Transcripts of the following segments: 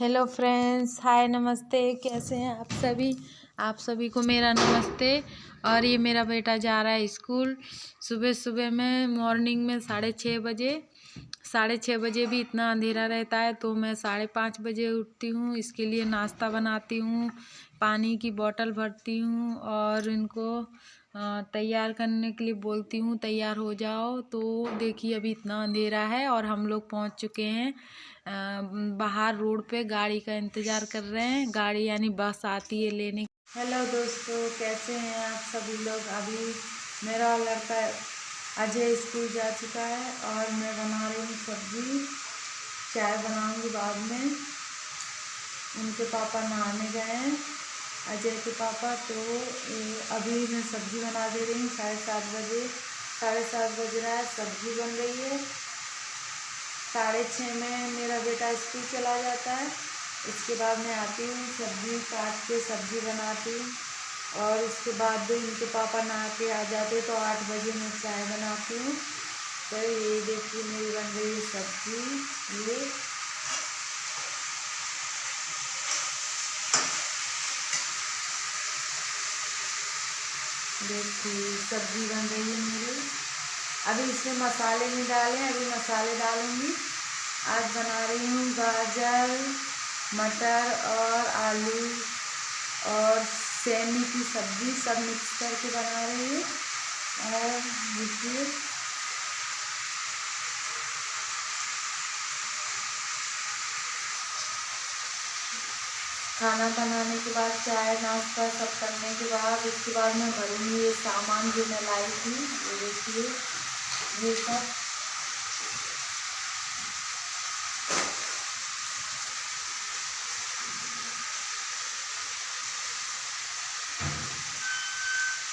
Hello friends, हाय, नमस्ते। कैसे हैं आप सभी को मेरा नमस्ते। और ये मेरा बेटा जा रहा है स्कूल। सुबह सुबह में मॉर्निंग में 6:30 बजे भी इतना अंधेरा रहता है, तो मैं 5:30 बजे उठती हूँ। इसके लिए नाश्ता बनाती हूँ, पानी की बोतल भरती हूँ और इनको तैयार करने के लिए बोलती हूँ, तैयार हो जाओ। तो देखिए अभी इतना अंधेरा है और हम लोग पहुँच चुके हैं बाहर रोड पे। गाड़ी का इंतज़ार कर रहे हैं, गाड़ी यानी बस आती है लेने। हेलो दोस्तों, कैसे हैं आप सभी लोग। अभी मेरा लड़का अजय स्कूल जा चुका है और मैं बना रही हूँ सब्जी। चाय बनाऊंगी बाद में। उनके पापा नहाने गए हैं, अजय के पापा। तो अभी मैं सब्जी बना दे रही हूँ। 7:30 बजे, 7:30 बज रहा है, सब्जी बन रही है। 6:30 में मेरा बेटा स्कूल चला जाता है। इसके बाद मैं आती हूँ, सब्जी काट के सब्जी बनाती हूँ और इसके बाद इनके पापा नहा के आ जाते तो 8 बजे मैं चाय बनाती हूँ। तो ये देखिए मेरी बन रही है सब्जी। ये देखिए सब्जी बन रही है मेरी। अभी इसमें मसाले नहीं डाले, अभी मसाले डालूंगी। आज बना रही हूँ गाजर, मटर और आलू और सेमी की सब्जी, सब मिक्स करके बना रही हूँ। और देखिए खाना बनाने के बाद, चाय नाश्ता सब करने के बाद, उसके बाद मैं भरूँगी ये सामान जो मैं लाई थी। ये देखिए ये सब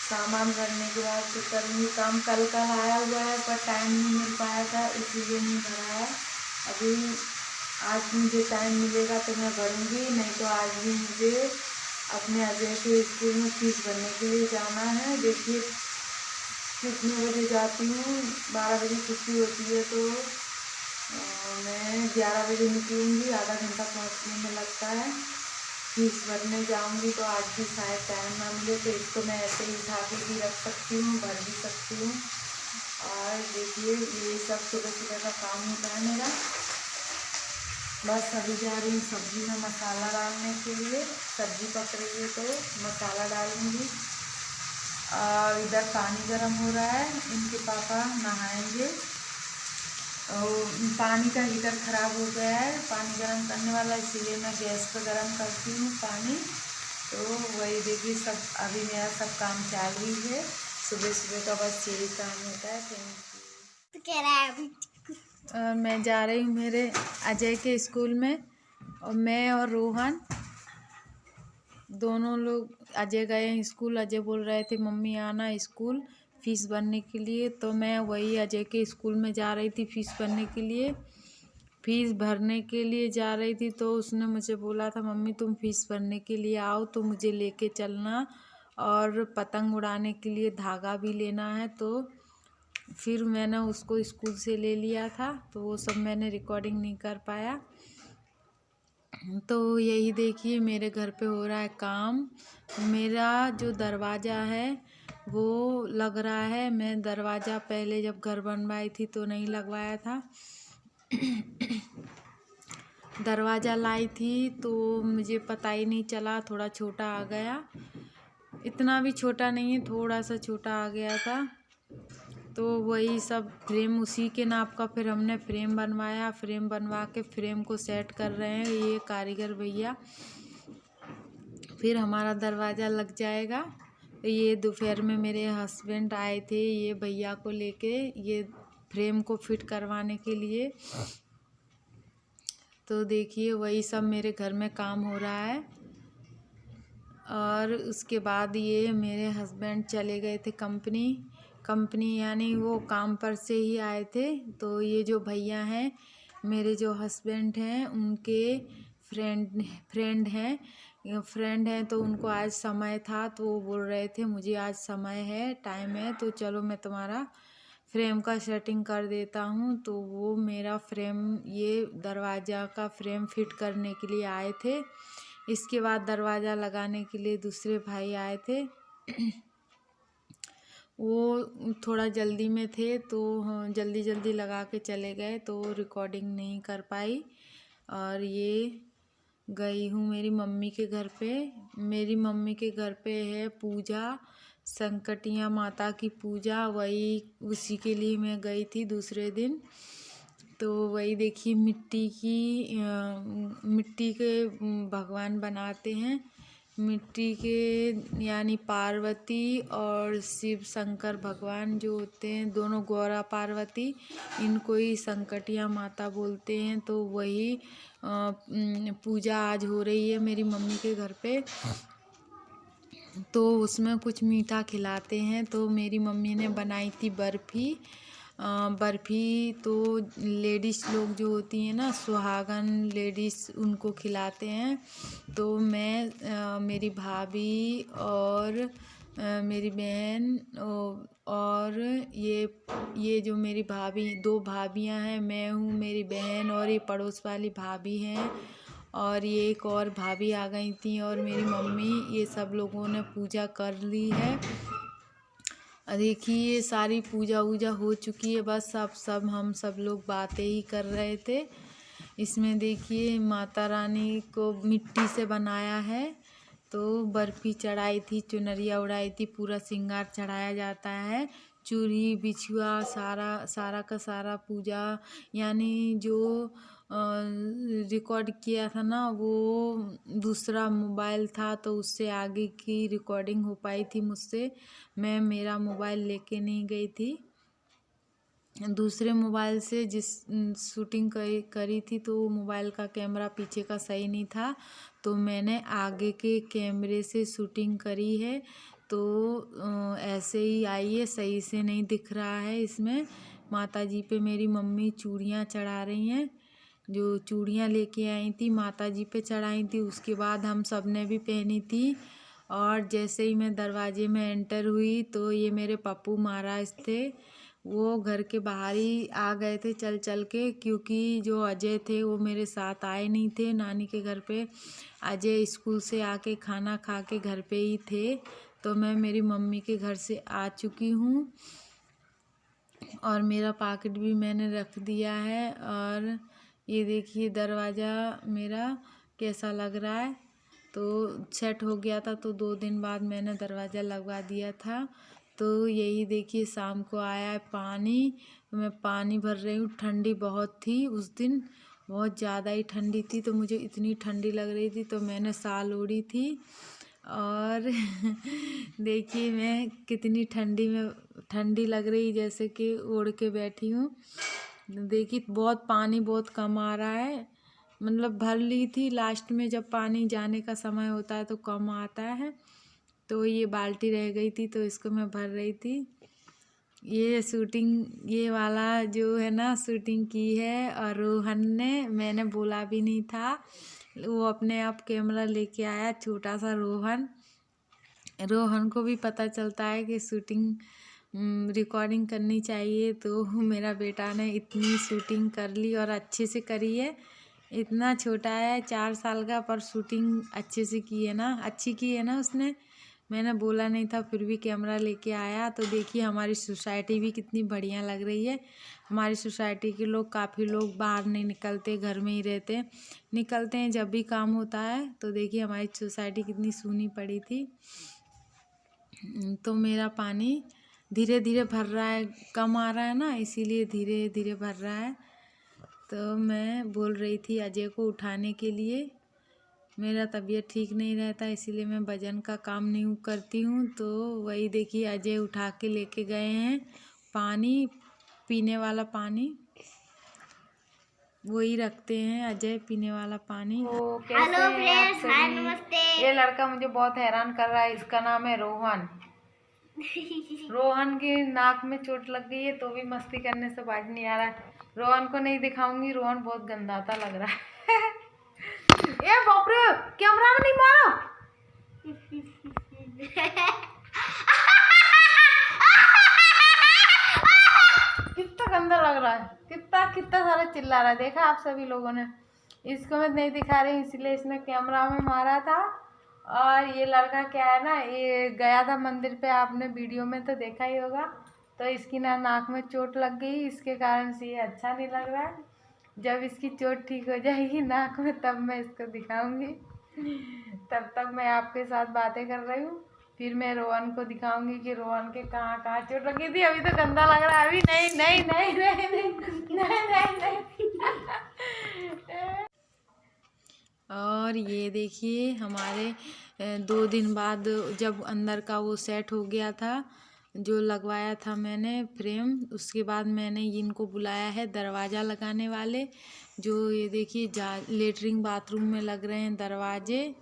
सामान भरने के बाद फिर करूँगी काम। कल का आया हुआ है पर टाइम नहीं मिल पाया था, इसीलिए नहीं भरा है। अभी आज मुझे टाइम मिलेगा तो मैं भरूँगी, नहीं तो आज भी मुझे अपने अजय के स्कूल में फीस भरने के लिए जाना है। देखिए कितने बजे जाती हूँ, 12 बजे छुट्टी होती है तो मैं 11 बजे निकलूँगी। आधा घंटा पहुँचने में लगता है। फीस भरने जाऊँगी तो आज भी शायद टाइम ना मिले, तो इसको मैं ऐसे ही उठा के भी रख सकती हूँ, भर भी सकती हूँ। और देखिए ये सब सुबह सुबह का काम होता है मेरा। बस अभी जा रही हूँ सब्जी में मसाला डालने के लिए। सब्जी पक रही है तो मसाला डालूँगी। और इधर पानी गर्म हो रहा है, इनके पापा नहाएंगे। और पानी का हीटर ख़राब हो गया है, पानी गर्म करने वाला, इसीलिए मैं गैस पर गर्म करती हूँ पानी। तो वही देखिए सब अभी मेरा सब काम चालू ही है। सुबह सुबह का बस यही काम होता है। Thank you. और मैं जा रही हूँ मेरे अजय के स्कूल में, और मैं और रोहन दोनों लोग। अजय गए हैं स्कूल। अजय बोल रहे थे मम्मी आना स्कूल फ़ीस भरने के लिए, तो मैं वही अजय के स्कूल में जा रही थी फ़ीस भरने के लिए। फ़ीस भरने के लिए जा रही थी तो उसने मुझे बोला था मम्मी तुम फ़ीस भरने के लिए आओ तो मुझे लेके चलना, और पतंग उड़ाने के लिए धागा भी लेना है। तो फिर मैंने उसको स्कूल से ले लिया था, तो वो सब मैंने रिकॉर्डिंग नहीं कर पाया। तो यही देखिए मेरे घर पे हो रहा है काम। मेरा जो दरवाज़ा है वो लग रहा है। मैं दरवाज़ा पहले जब घर बनवाई थी तो नहीं लगवाया था। दरवाज़ा लाई थी तो मुझे पता ही नहीं चला, थोड़ा छोटा आ गया। इतना भी छोटा नहीं है, थोड़ा सा छोटा आ गया था। तो वही सब फ्रेम उसी के नाप का फिर हमने फ्रेम बनवाया। फ्रेम बनवा के फ्रेम को सेट कर रहे हैं ये कारीगर भैया। फिर हमारा दरवाज़ा लग जाएगा। तो ये दोपहर में मेरे हस्बैंड आए थे ये भैया को लेके, ये फ्रेम को फिट करवाने के लिए। तो देखिए वही सब मेरे घर में काम हो रहा है। और उसके बाद ये मेरे हस्बैंड चले गए थे कंपनी यानी वो काम पर से ही आए थे। तो ये जो भैया हैं मेरे जो हस्बैंड हैं उनके फ्रेंड हैं। तो उनको आज समय था तो वो बोल रहे थे मुझे आज समय है, टाइम है, तो चलो मैं तुम्हारा फ्रेम का सेटिंग कर देता हूँ। तो वो मेरा फ्रेम, ये दरवाज़ा का फ्रेम फिट करने के लिए आए थे। इसके बाद दरवाज़ा लगाने के लिए दूसरे भाई आए थे। वो थोड़ा जल्दी में थे तो जल्दी जल्दी लगा के चले गए, तो रिकॉर्डिंग नहीं कर पाई। और ये गई हूँ मेरी मम्मी के घर पे। मेरी मम्मी के घर पे है पूजा, संकटिया माता की पूजा, वही उसी के लिए मैं गई थी दूसरे दिन। तो वही देखिए मिट्टी के भगवान बनाते हैं। मिट्टी के यानी पार्वती और शिव शंकर भगवान जो होते हैं, दोनों गौरा पार्वती, इनको ही संकटिया माता बोलते हैं। तो वही पूजा आज हो रही है मेरी मम्मी के घर पे। तो उसमें कुछ मीठा खिलाते हैं। तो मेरी मम्मी ने बनाई थी बर्फ़ी। बर्फ़ी तो लेडीज़ लोग जो होती हैं ना, सुहागन लेडीज़, उनको खिलाते हैं। तो मैं, मेरी भाभी और मेरी बहन और ये जो मेरी भाभी, 2 भाभियां हैं, मैं हूँ, मेरी बहन और ये पड़ोस वाली भाभी हैं, और ये एक और भाभी आ गई थी, और मेरी मम्मी, ये सब लोगों ने पूजा कर ली है। देखिए सारी पूजा वूजा हो चुकी है, बस अब हम सब लोग बातें ही कर रहे थे। इसमें देखिए माता रानी को मिट्टी से बनाया है। तो बर्फ़ी चढ़ाई थी, चुनरिया उड़ाई थी, पूरा श्रृंगार चढ़ाया जाता है। चूड़ी बिछुआ सारा का सारा पूजा, यानी जो रिकॉर्ड किया था ना, वो दूसरा मोबाइल था, तो उससे आगे की रिकॉर्डिंग हो पाई थी मुझसे। मैं मेरा मोबाइल लेके नहीं गई थी, दूसरे मोबाइल से जिस शूटिंग करी थी, तो मोबाइल का कैमरा पीछे का सही नहीं था, तो मैंने आगे के कैमरे से शूटिंग करी है। तो ऐसे ही आई है, सही से नहीं दिख रहा है। इसमें माता जी पे मेरी मम्मी चूड़ियाँ चढ़ा रही हैं। जो चूड़ियाँ लेके आई थी माता जी पे चढ़ाई थी, उसके बाद हम सब ने भी पहनी थी। और जैसे ही मैं दरवाजे में एंटर हुई, तो ये मेरे पप्पू महाराज थे, वो घर के बाहर ही आ गए थे चल चल के, क्योंकि जो अजय थे वो मेरे साथ आए नहीं थे नानी के घर पे। अजय स्कूल से आके खाना खा के घर पे ही थे। तो मैं मेरी मम्मी के घर से आ चुकी हूँ, और मेरा पाकिट भी मैंने रख दिया है। और ये देखिए दरवाज़ा मेरा कैसा लग रहा है। तो सेट हो गया था, तो 2 दिन बाद मैंने दरवाज़ा लगवा दिया था। तो यही देखिए शाम को आया है पानी, तो मैं पानी भर रही हूँ। ठंडी बहुत थी उस दिन, बहुत ज़्यादा ही ठंडी थी, तो मुझे इतनी ठंडी लग रही थी, तो मैंने शाल ओढ़ी थी। और देखिए मैं कितनी ठंडी लग रही, जैसे कि ओढ़ के बैठी हूँ। देखिए पानी बहुत कम आ रहा है, मतलब भर ली थी, लास्ट में जब पानी जाने का समय होता है तो कम आता है। तो ये बाल्टी रह गई थी, तो इसको मैं भर रही थी। ये शूटिंग, ये वाला जो है ना, शूटिंग की है और रोहन ने, मैंने बोला भी नहीं था, वो अपने आप कैमरा लेके आया, छोटा सा रोहन को भी पता चलता है कि शूटिंग रिकॉर्डिंग करनी चाहिए। तो मेरा बेटा ने इतनी शूटिंग कर ली, और अच्छे से करी है। इतना छोटा है, 4 साल का, पर शूटिंग अच्छे से की है ना, अच्छी की है ना उसने। मैंने बोला नहीं था, फिर भी कैमरा लेके आया। तो देखिए हमारी सोसाइटी भी कितनी बढ़िया लग रही है। हमारी सोसाइटी के लोग, काफ़ी लोग बाहर नहीं निकलते, घर में ही रहते, निकलते हैं जब भी काम होता है। तो देखिए हमारी सोसाइटी कितनी सूनी पड़ी थी। तो मेरा पानी धीरे धीरे भर रहा है, कम आ रहा है ना, इसीलिए धीरे धीरे भर रहा है। तो मैं बोल रही थी अजय को उठाने के लिए, मेरा तबीयत ठीक नहीं रहता, इसीलिए मैं वज़न का काम नहीं करती हूँ। तो वही देखिए अजय उठा के लेके गए हैं पानी, पीने वाला पानी वही रखते हैं अजय, पीने वाला पानी। हेलो फ्रेंड्स, हाय नमस्ते। ये लड़का मुझे बहुत हैरान कर रहा है, इसका नाम है रोहन। रोहन की नाक में चोट लग गई है, तो भी मस्ती करने से बाज नहीं आ रहा है। रोहन को नहीं दिखाऊंगी, रोहन बहुत गंदाता लग रहा है। ए बाप रे, कैमरा में नहीं मारो। चिल्ला रहा, देखा आप सभी लोगों ने। इसको मैं नहीं दिखा रही इसलिए इसने कैमरा में मारा था। और ये लड़का क्या है ना, ये गया था मंदिर पे, आपने वीडियो में तो देखा ही होगा। तो इसकी ना नाक में चोट लग गई, इसके कारण से ये अच्छा नहीं लग रहा है। जब इसकी चोट ठीक हो जाएगी नाक में तब मैं इसको दिखाऊंगी। तब तक मैं आपके साथ बातें कर रही हूँ। फिर मैं रोहन को दिखाऊंगी कि रोहन के कहाँ कहाँ चोट लगी थी। अभी तो गंदा लग रहा है, अभी नहीं नहीं नहीं नहीं नहीं नहीं नहीं नहीं। और ये देखिए हमारे 2 दिन बाद जब अंदर का वो सेट हो गया था, जो लगवाया था मैंने फ्रेम, उसके बाद मैंने इनको बुलाया है दरवाज़ा लगाने वाले। जो ये देखिए लेटरिन बाथरूम में लग रहे हैं दरवाजे,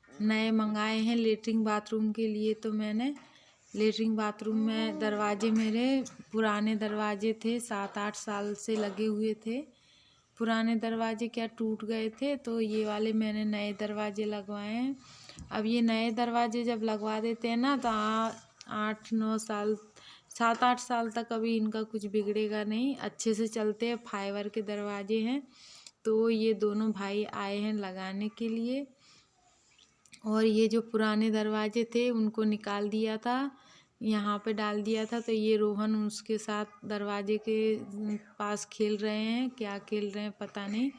नए मंगाए हैं लेटरिन बाथरूम के लिए। तो मैंने लेटरिन बाथरूम में दरवाजे, मेरे पुराने दरवाजे थे 7-8 साल से लगे हुए थे। पुराने दरवाजे क्या टूट गए थे, तो ये वाले मैंने नए दरवाजे लगवाए हैं। अब ये नए दरवाजे जब लगवा देते हैं ना तो 8-9 साल 7-8 साल तक अभी इनका कुछ बिगड़ेगा नहीं, अच्छे से चलते हैं। फाइबर के दरवाजे हैं। तो ये दोनों भाई आए हैं लगाने के लिए। और ये जो पुराने दरवाजे थे उनको निकाल दिया था, यहाँ पे डाल दिया था। तो ये रोहन उसके साथ दरवाजे के पास खेल रहे हैं, क्या खेल रहे हैं पता नहीं।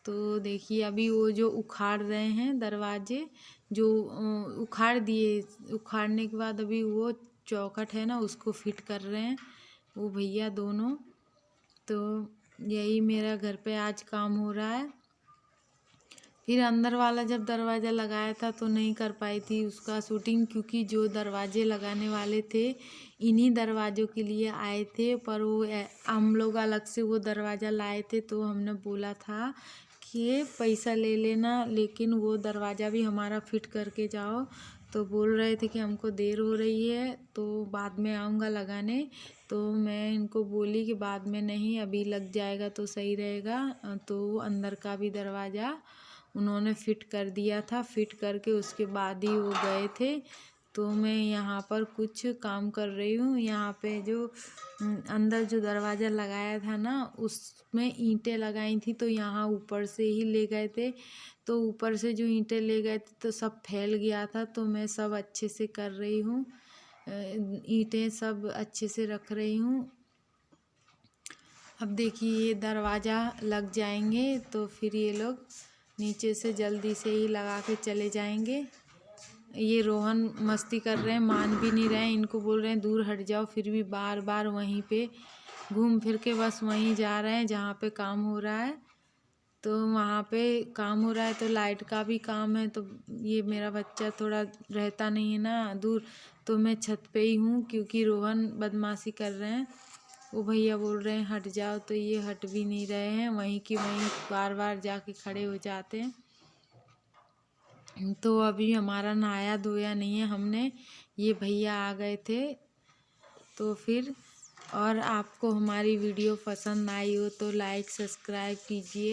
तो देखिए अभी वो जो उखाड़ रहे हैं दरवाजे, जो उखाड़ दिए, उखाड़ने के बाद अभी वो चौखट है ना उसको फिट कर रहे हैं वो भैया दोनों। तो यही मेरा घर पे आज काम हो रहा है। फिर अंदर वाला जब दरवाज़ा लगाया था तो नहीं कर पाई थी उसका शूटिंग, क्योंकि जो दरवाजे लगाने वाले थे इन्हीं दरवाज़ों के लिए आए थे। पर वो हम लोग अलग से वो दरवाज़ा लाए थे, तो हमने बोला था कि पैसा ले लेना लेकिन वो दरवाज़ा भी हमारा फिट करके जाओ। तो बोल रहे थे कि हमको देर हो रही है तो बाद में आऊँगा लगाने। तो मैं इनको बोली कि बाद में नहीं, अभी लग जाएगा तो सही रहेगा। तो अंदर का भी दरवाज़ा उन्होंने फिट कर दिया था, फिट करके उसके बाद ही वो गए थे। तो मैं यहाँ पर कुछ काम कर रही हूँ। यहाँ पे जो अंदर जो दरवाज़ा लगाया था ना उसमें ईंटें लगाई थी, तो यहाँ ऊपर से ही ले गए थे। तो ऊपर से जो ईंटें ले गए थे तो सब फैल गया था, तो मैं सब अच्छे से कर रही हूँ, ईंटें सब अच्छे से रख रही हूँ। अब देखिए ये दरवाज़ा लग जाएंगे तो फिर ये लोग नीचे से जल्दी से ही लगा के चले जाएंगे। ये रोहन मस्ती कर रहे हैं, मान भी नहीं रहे हैं, इनको बोल रहे हैं दूर हट जाओ, फिर भी बार बार वहीं पे घूम फिर के बस वहीं जा रहे हैं जहाँ पे काम हो रहा है। तो वहाँ पे काम हो रहा है तो लाइट का भी काम है। तो ये मेरा बच्चा थोड़ा रहता नहीं है ना दूर, तो मैं छत पे ही हूँ क्योंकि रोहन बदमाशी कर रहे हैं। वो भैया बोल रहे हैं हट जाओ, तो ये हट भी नहीं रहे हैं, वहीं की वहीं बार बार जाके खड़े हो जाते हैं। तो अभी हमारा नहाया धोया नहीं है हमने, ये भैया आ गए थे। तो फिर और आपको हमारी वीडियो पसंद आई हो तो लाइक सब्सक्राइब कीजिए।